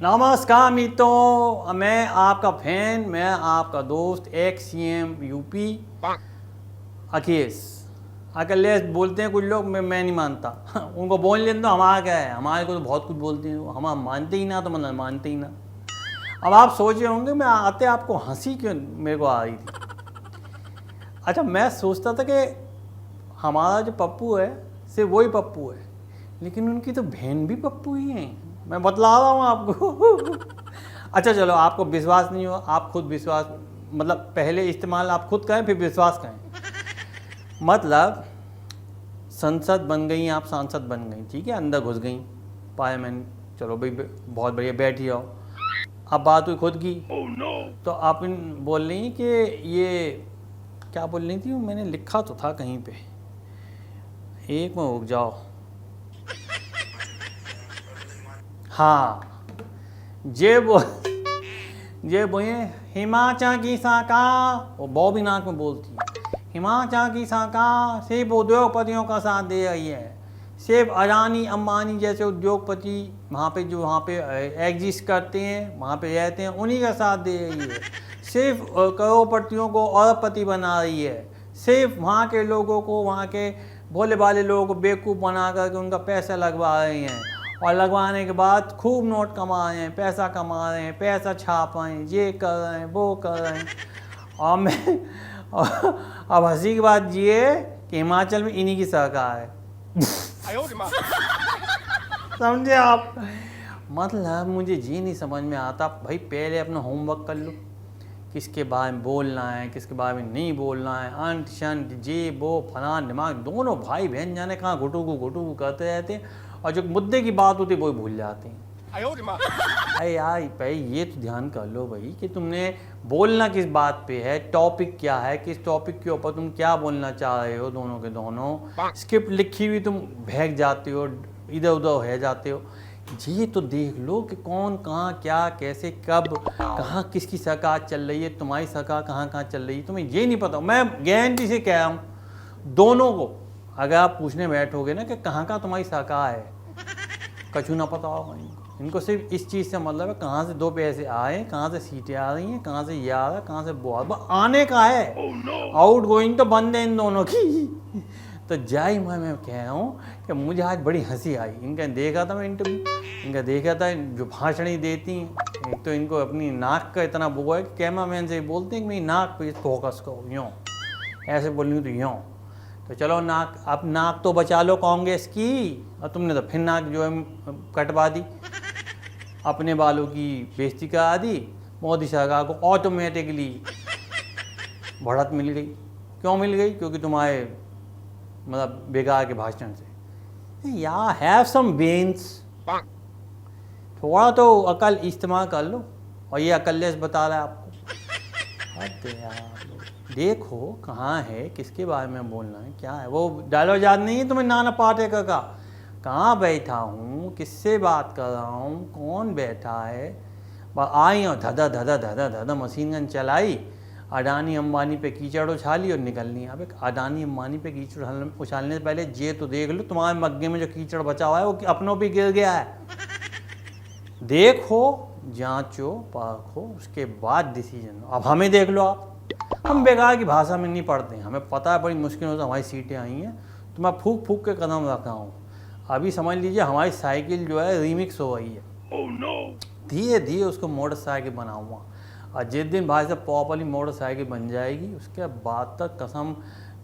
नमस्कार मित्रों, मैं आपका फैन, मैं आपका दोस्त एक्स CM यूपी अखिलेश बोलते हैं कुछ लोग, मैं नहीं मानता। उनको बोल लेते तो हमारा क्या है, हमारे को तो बहुत कुछ बोलते हैं, हम मानते ही ना तो मतलब मानते ही ना। अब आप सोच रहे होंगे मैं आते आपको हंसी क्यों मेरे को आ रही थी। अच्छा, मैं सोचता था कि हमारा जो पप्पू है सिर्फ वही पप्पू है, लेकिन उनकी तो बहन भी पप्पू ही है। मैं बतला रहा हूँ आपको। अच्छा चलो, आपको विश्वास नहीं हुआ, आप खुद विश्वास मतलब पहले इस्तेमाल आप खुद करें फिर विश्वास करें। मतलब संसद बन गई, आप सांसद बन गई, ठीक है, अंदर घुस गई पार्लियामेंट, चलो भाई बहुत बढ़िया, बैठी आओ। अब बात हुई खुद की। तो आप बोल रही कि ये क्या बोल रही थी, मैंने लिखा तो था कहीं पे, एक में रुक जाओ। हाँ, जे बोले हिमाचल की सरकार, वो बॉबी नाक में बोलती है, हिमाचल की सरकार सिर्फ उद्योगपतियों का साथ दे रही है, सिर्फ अडानी अंबानी जैसे उद्योगपति वहाँ पे एग्जिस्ट करते हैं, वहाँ पे रहते हैं, उन्हीं का साथ दे रही है, सिर्फ करोड़पतियों को अरबपति बना रही है, सिर्फ वहाँ के लोगों को, वहाँ के भोले भाले लोगों को बेवकूफ़ बना करके उनका पैसा लगवा रही हैं, और लगवाने के बाद खूब नोट कमा रहे हैं, पैसा कमा रहे हैं, पैसा छाप रहे हैं, ये कर रहे हैं, वो कर रहे हैं। और मैं अब हंसी की बात ये कि हिमाचल में इन्हीं की सरकार है। समझे आप? मतलब मुझे ये नहीं समझ में आता, भाई पहले अपना होमवर्क कर लो, किसके बारे में बोलना है, किसके बारे में नहीं बोलना है, अंट शंट जे वो फलान दिमाग, दोनों भाई बहन जाने कहाँ घुटू करते रहते हैं, और जो मुद्दे की बात होती है वो भूल जाते हैं। अरे यार भाई ये तो ध्यान कर लो भाई कि तुमने बोलना किस बात पे है, टॉपिक क्या है, किस टॉपिक के ऊपर तुम क्या बोलना चाह रहे हो, दोनों के दोनों स्क्रिप्ट लिखी हुई तुम बहक जाते हो, इधर उधर हो जाते हो। ये तो देख लो कि कौन कहाँ क्या कैसे कब कहाँ किसकी सरकार चल रही है, तुम्हारी सरकार कहाँ कहाँ चल रही है, तुम्हें ये नहीं पता। मैं गारंटी से कह रहा हूँ दोनों को, अगर आप पूछने बैठोगे ना कि कहाँ कहाँ तुम्हारी सरकार है, कछु ना पता होगा इनको सिर्फ इस चीज़ से मतलब है कहाँ से दो पैसे आए, कहाँ से सीटें आ रही हैं, कहाँ से ये आ रहा है, कहाँ से वो आ रहा है, आने का है। आउट गोइंग तो बंद है इन दोनों की। तो जाई मैं कह रहा हूँ कि मुझे आज बड़ी हंसी आई। इनका देखा था मैं इंटरव्यू, इनका देखा था जो भाषण ही देती हैं, एक तो इनको अपनी नाक का इतना वो है कि कैमरा मैन से बोलते हैं कि मेरी नाक पे फोकस करो, यूँ ऐसे बोल रही हूँ तो यूँ। तो चलो नाक, अब नाक तो बचा लो कांग्रेस की, और तुमने तो फिर नाक जो है कटवा दी, अपने बालों की बेइज्जती करा दी। मोदी सरकार को ऑटोमेटिकली बढ़त मिल गई। क्यों मिल गई? क्योंकि तुम्हारे मतलब बेकार के भाषण से। यार हैव सम बेन्स, थोड़ा तो अकल इस्तेमाल कर लो। और ये अकलेश बता रहा है आपको। अरे यार देखो कहाँ है, किसके बारे में बोलना है, क्या है। वो डायलॉग याद नहीं है तुम्हें, नाना पाटेकर का, कहाँ बैठा हूँ, किससे बात कर रहा हूँ, कौन बैठा है, आई और धदा धदा धदा धदा मशीन गन चलाई, अडानी अंबानी पे कीचड़ उछाली और निकलनी। अब अडानी अंबानी पे कीचड़ उछालने से पहले ये तो देख लो तुम्हारे मग्गे में जो कीचड़ बचा हुआ है वो अपनों पे गिर गया है। देखो, जांचो, परखो, उसके बाद डिसीजन। अब हमें देख लो आप, हम बेकार की भाषा में नहीं पढ़ते हैं, हमें पता है बड़ी मुश्किल से हमारी सीटें आई हैं, तो मैं फूक फूक के कदम रख रहा हूँ। अभी समझ लीजिए हमारी साइकिल जो है रीमिक्स हो रही है। धीरे धीरे उसको मोटरसाइकिल बनाऊँगा, और जिस दिन भाई साहब प्रॉपरली मोटरसाइकिल बन जाएगी उसके बाद तक कसम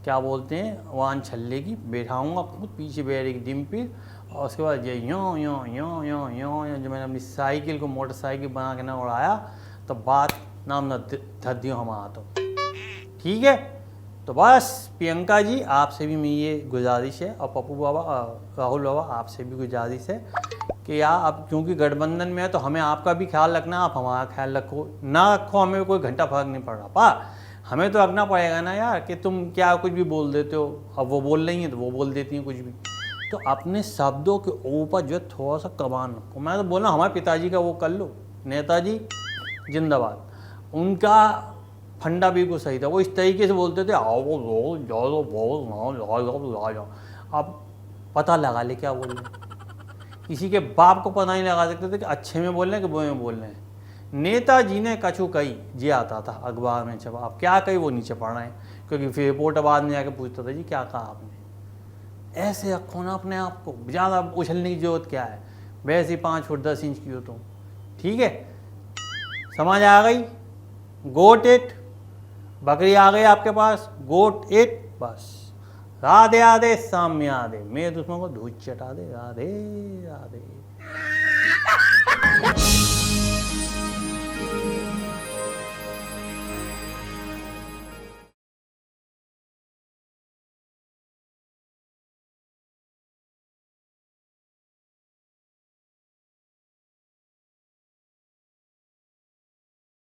क्या बोलते हैं वाहन छल्लेगी, बैठाऊँगा खुद पीछे बैठेगी डिम्पल, और उसके बाद ये यों यों यों यों यों जो मैंने अपनी साइकिल को मोटरसाइकिल बना के ना उड़ाया तो बात नाम न धद्दियों हमारा। तो ठीक है, तो बस प्रियंका जी आपसे भी मेरी ये गुजारिश है, और पप्पू बाबा राहुल बाबा आपसे भी गुजारिश है कि यार अब क्योंकि गठबंधन में है तो हमें आपका भी ख्याल रखना, आप हमारा ख्याल रखो ना रखो, हमें कोई घंटा फर्क नहीं पड़ रहा, पर हमें तो रखना पड़ेगा ना यार कि तुम क्या कुछ भी बोल देते हो। अब वो बोल रही हैं तो वो बोल देती हैं कुछ भी, तो अपने शब्दों के ऊपर जो है थोड़ा सा कमान रखो। मैं तो बोल रहा हूँ हमारे पिताजी का वो कर लो, नेताजी जिंदाबाद, उनका फंडा बिल्कुल सही था। वो इस तरीके से बोलते थे आओ वो जाओ, अब पता लगा ले क्या बोल रहे, किसी के बाप को पता नहीं लगा सकते थे कि अच्छे में बोल रहे हैं कि बुरे में बोल रहे हैं। नेताजी ने कछु कही ये आता था अखबार में छपा, अब क्या कही वो नीचे पढ़ रहे हैं, क्योंकि फिर रिपोर्टर बाद में आके पूछता था जी क्या कहा आपने। ऐसे रखो ना अपने आप को, ज़्यादा उछलने की जरूरत क्या है, वैसे ही 5 फुट 10 इंच की हो तुम, ठीक है। समझ आ गई, गोट इट, बकरी आ गई आपके पास, गोट इट, बस। राधे राधे साम्य आधे, मेरे दुश्मन को धूल चटा दे, राधे राधे।